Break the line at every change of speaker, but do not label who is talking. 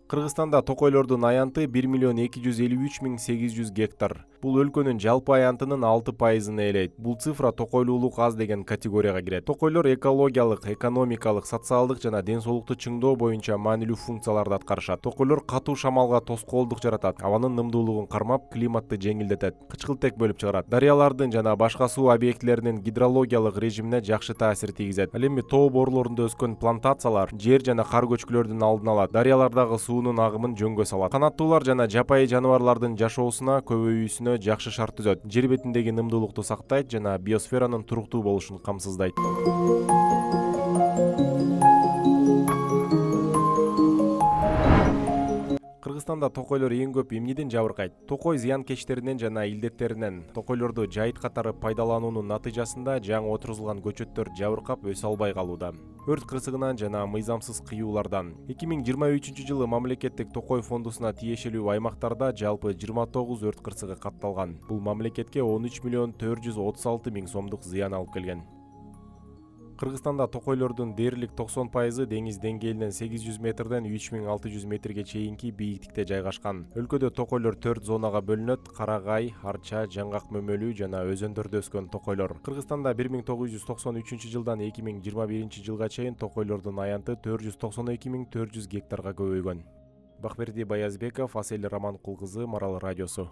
Кыргызстанда токойлордун аянты 1.253.800 гектар. Бул өлкөнүн жалпы аянтынын 6%-ын ээлейт. Бул цифра токойлуулук аз деген категорияга кирет. Токойлор экологиялык, экономикалык, социалдык жана ден соолукту чыңдоо боюнча маанилүү функцияларды аткарышат. Токойлор катуу шамалга тоскоолдук жаратат, абанын нымдуулугун кармап, климатты жеңилдетет, кычкылтек бөлүп чыгарат. Дарыялардын жана башка суу объектилеринин гидрологиялык режимине жакшы таасир тийгизет. Ал эми тоо боорлорунда өскөн плантациялар жер жана кар көчкүлөрдүн алдын алат. Дарыялардагы суунун агымын жөнгө салат. Канаттуулар жана жапайы жаныбарлардын жашоосуна, көбөйүүсүнө жакшы шарт түзөт. Жер бетиндеги нымдуулукту сактайт жана биосферанын туруктуу болушун камсыздайт. Кыргызстанда токойлор эң көп эмнеден жабыркайт? Токой зыянкечтеринен жана илдеттеринен. Токойлорду жайыт катары пайдалануунун натыйжасында жаңы отурузулган көчөттөр жабыркап өсө албай калууда. Өрт кырсыгынан жана мыйзамсыз кыюулардан. 2023-жылы мамлекеттик токой фондусуна тиешелүү аймактарда жалпы 29 өрт кырсыгы катталган. Бул мамлекетке 13.436.000 сомдук зыян алып келген. Кыргызстанда токойлордун дээрлик 90% деңиз деңгээлинен 800 метрден 3600 метрге чейинки бийиктикте жайгашкан. Өлкөдө токойлор 4 зонага бөлүнөт: Карагай, Арча, Жаңгак мөмөлүү жана өзөндөрдө өскөн токойлор. Кыргызстанда 1993-жылдан 2021-жылга чейин токойлордун аянты 492.400 гектарга көбөйгөн. Бакберди Баязбеков, Асель Романкул кызы, Марал радиосу.